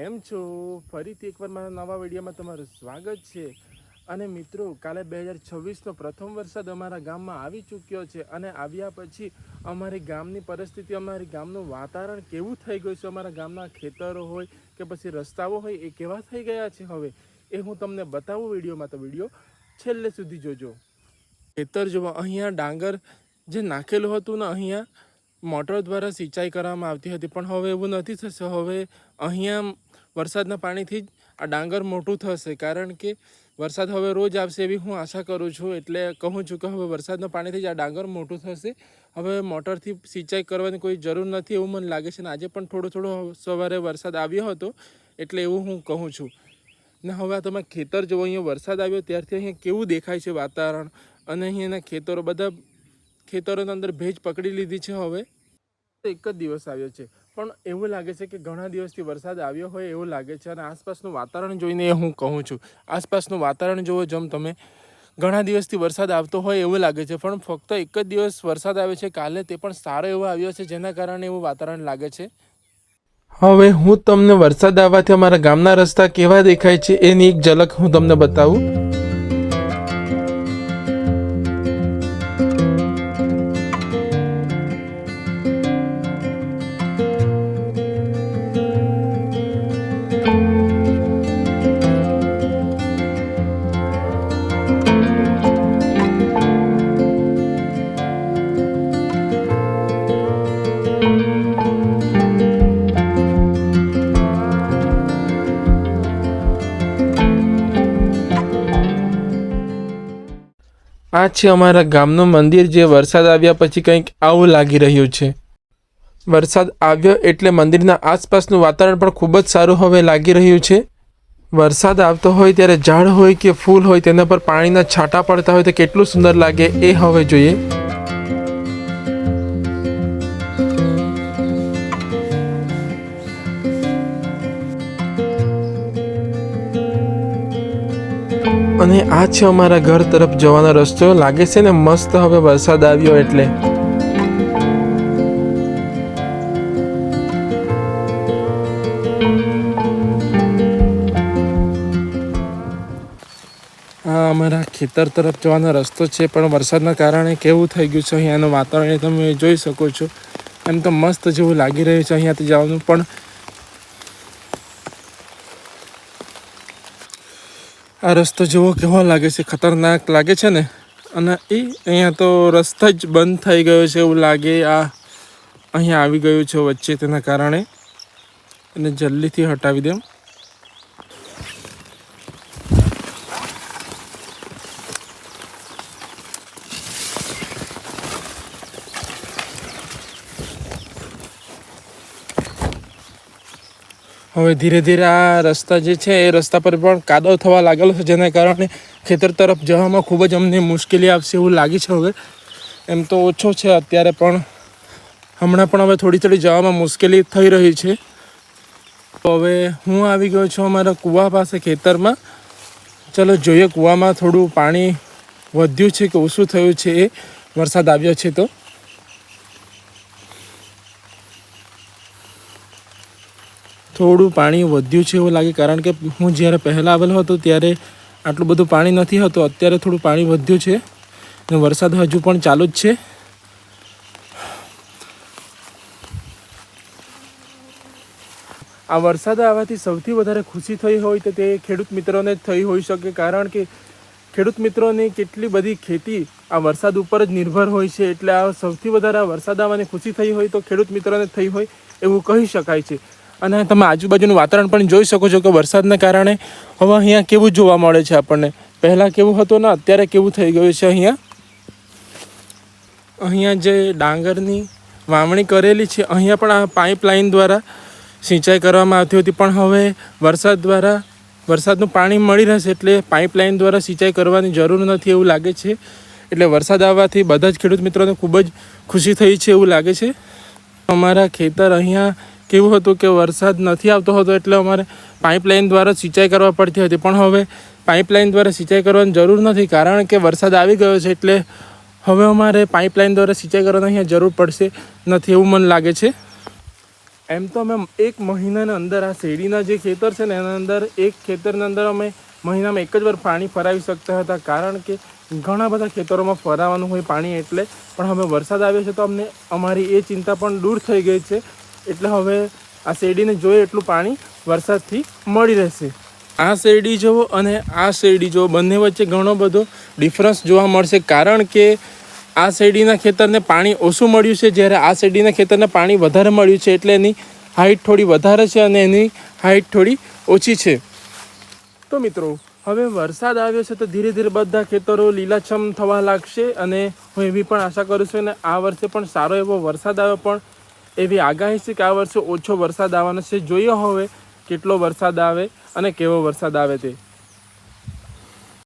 કેમ છો? ફરીથી એકવાર મારા નવા વિડીયોમાં તમારું સ્વાગત છે. અને મિત્રો, કાલે 2026નો પ્રથમ વરસાદ અમારા ગામમાં આવી ચૂક્યો છે. અને આવ્યા પછી અમારી ગામની પરિસ્થિતિ, અમારી ગામનું વાતાવરણ કેવું થઈ ગયું છે, અમારા ગામના ખેતરો હોય કે પછી રસ્તાઓ હોય એ કેવા થઈ ગયા છે હવે એ હું તમને બતાવું વિડીયોમાં. તો વિડીયો છેલ્લે સુધી જોજો. ખેતર જોવા, અહીંયા ડાંગર જે નાખેલું હતું ને, અહીંયા મોટર દ્વારા સિંચાઈ કરવામાં આવતી હતી, પણ હવે એવું નથી થશે. હવે અહીંયા વરસાદના પાણીથી જ આ ડાંગર મોટું થશે, કારણ કે વરસાદ હવે રોજ આવશે એવી હું આશા કરું છું. એટલે કહું છું કે હવે વરસાદના પાણીથી જ આ ડાંગર મોટું થશે. હવે મોટરથી સિંચાઈ કરવાની કોઈ જરૂર નથી એવું મને લાગે છે. ને આજે પણ થોડો સવારે વરસાદ આવ્યો હતો, એટલે એવું હું કહું છું. ને હવે આ તમે ખેતર જુઓ, અહીંયા વરસાદ આવ્યો ત્યારથી અહીંયા કેવું દેખાય છે વાતાવરણ. અને અહીંયાના ખેતરો, બધા ખેતરોની અંદર ભેજ પકડી લીધી છે. હવે એક જ દિવસ આવ્યો છે, પણ એવું લાગે છે કે ઘણા દિવસથી વરસાદ આવ્યો હોય એવું લાગે છે. અને આસપાસનું વાતાવરણ જોઈને એ હું કહું છું, આસપાસનું વાતાવરણ જુઓ જેમ તમે, ઘણા દિવસથી વરસાદ આવતો હોય એવું લાગે છે, પણ ફક્ત એક જ દિવસ વરસાદ આવે છે કાલે, તે પણ સારો એવો આવ્યો છે, જેના કારણે એવું વાતાવરણ લાગે છે. હવે હું તમને વરસાદ આવવાથી અમારા ગામના રસ્તા કેવા દેખાય છે એની એક ઝલક હું તમને બતાવું. આ છે અમારા ગામનું મંદિર, જે વરસાદ આવ્યા પછી કંઈક આવું લાગી રહ્યું છે. વરસાદ આવ્યો એટલે મંદિરના આસપાસનું વાતાવરણ પણ ખૂબ જ સારું હવે લાગી રહ્યું છે. વરસાદ આવતો હોય ત્યારે ઝાડ હોય કે ફૂલ હોય તેના પર પાણીના છાંટા પડતા હોય તો કેટલું સુંદર લાગે એ હવે જોઈએ. અને આ છે અમારા ઘર તરફ જવાનો રસ્તો. લાગે છે ને મસ્ત હવે વરસાદ આવ્યો એટલે. આ અમારા ખેતર તરફ જવાનો રસ્તો છે, પણ વરસાદના કારણે કેવું થઈ ગયું છે અહીંયાનું વાતાવરણ એ તમે જોઈ શકો છો. એમ તો મસ્ત જેવું લાગી રહ્યું છે અહીંયાથી જવાનું, પણ આ રસ્તો જેવો કેવો લાગે છે, ખતરનાક લાગે છે ને. અને અહીંયા તો રસ્તો જ બંધ થઈ ગયો છે એવું લાગે. આ અહીંયા આવી ગયું છે વચ્ચે, તેના કારણે એને જલ્દીથી હટાવી દઉં. હવે ધીરે ધીરે આ રસ્તા જે છે એ રસ્તા પર પણ કાદવ થવા લાગેલો છે, જેના કારણે ખેતર તરફ જવામાં ખૂબ જ અમને મુશ્કેલી આવશે એવું લાગે છે. હવે એમ તો ઓછો છે અત્યારે, પણ હમણાં પણ હવે થોડી જવામાં મુશ્કેલી થઈ રહી છે. તો હવે હું આવી ગયો છું અમારા કૂવા પાસે ખેતરમાં. ચલો જોઈએ કૂવામાં થોડું પાણી વધ્યું છે કે ઓછું થયું છે એ વરસાદ આવ્યો છે તો. થોડું પાણી વધ્યું છે એવું લાગે, કારણ કે હું જ્યારે પહેલાં આવેલો હતો ત્યારે આટલું બધું પાણી નથી હતું. અત્યારે થોડું પાણી વધ્યું છે અને વરસાદ હજુ પણ ચાલુ જ છે. આ વરસાદ આવવાથી સૌથી વધારે ખુશી થઈ હોય તો તે ખેડૂત મિત્રોને જ થઈ હોઈ શકે, કારણ કે ખેડૂત મિત્રોની કેટલી બધી ખેતી આ વરસાદ ઉપર જ નિર્ભર હોય છે. એટલે આ સૌથી વધારે આ વરસાદ આવવાની ખુશી થઈ હોય તો ખેડૂત મિત્રોને થઈ હોય એવું કહી શકાય છે. અને તમે આજુબાજુનું વાતાવરણ પણ જોઈ શકો છો કે વરસાદના કારણે હવે અહીંયા કેવું જોવા મળે છે આપણને. પહેલાં કેવું હતું ને અત્યારે કેવું થઈ ગયું છે. અહીંયા જે ડાંગરની વાવણી કરેલી છે, અહીંયા પણ આ પાઇપલાઇન દ્વારા સિંચાઈ કરવામાં આવતી હતી, પણ હવે વરસાદનું પાણી મળી રહેશે એટલે પાઇપલાઇન દ્વારા સિંચાઈ કરવાની જરૂર નથી એવું લાગે છે. એટલે વરસાદ આવવાથી બધા જ ખેડૂત મિત્રોને ખૂબ જ ખુશી થઈ છે એવું લાગે છે. અમારા ખેતર અહીંયા કેવું હતું કે વરસાદ નથી આવતો હતો એટલે અમારે પાઇપલાઇન દ્વારા સિંચાઈ કરવા પડતી હતી, પણ હવે પાઇપલાઇન દ્વારા સિંચાઈ કરવાની જરૂર નથી, કારણ કે વરસાદ આવી ગયો છે. એટલે હવે અમારે પાઇપલાઇન દ્વારા સિંચાઈ કરવાની અહીંયા જરૂર પડશે નથી એવું મને લાગે છે. એમ તો અમે એક મહિનાના અંદર આ શેરડીના જે ખેતર છે ને એના અંદર એક ખેતરના અંદર અમે મહિનામાં એક જ વાર પાણી ફરાવી શકતા હતા, કારણ કે ઘણા બધા ખેતરોમાં ફરાવાનું હોય પાણી એટલે. પણ હવે વરસાદ આવ્યો છે તો અમને અમારી એ ચિંતા પણ દૂર થઈ ગઈ છે. એટલે હવે આ શેરડીને જોઈએ એટલું પાણી વરસાદથી મળી રહેશે. આ શેરડી જુઓ અને આ શેરડી જુઓ, બંને વચ્ચે ઘણો બધો ડિફરન્સ જોવા મળશે, કારણ કે આ શેરડીના ખેતરને પાણી ઓછું મળ્યું છે, જ્યારે આ શેરડીના ખેતરને પાણી વધારે મળ્યું છે. એટલે એની હાઇટ થોડી વધારે છે અને એની હાઇટ થોડી ઓછી છે. તો મિત્રો, હવે વરસાદ આવ્યો છે તો ધીરે ધીરે બધા ખેતરો લીલાછમ થવા લાગશે, અને હું એવી પણ આશા કરું છું ને આ વર્ષે પણ સારો એવો વરસાદ આવ્યો. પણ એવી આગાહી છે કે આ વર્ષે ઓછો વરસાદ આવવાનો છે. જોઈએ હવે કેટલો વરસાદ આવે અને કેવો વરસાદ આવે તે.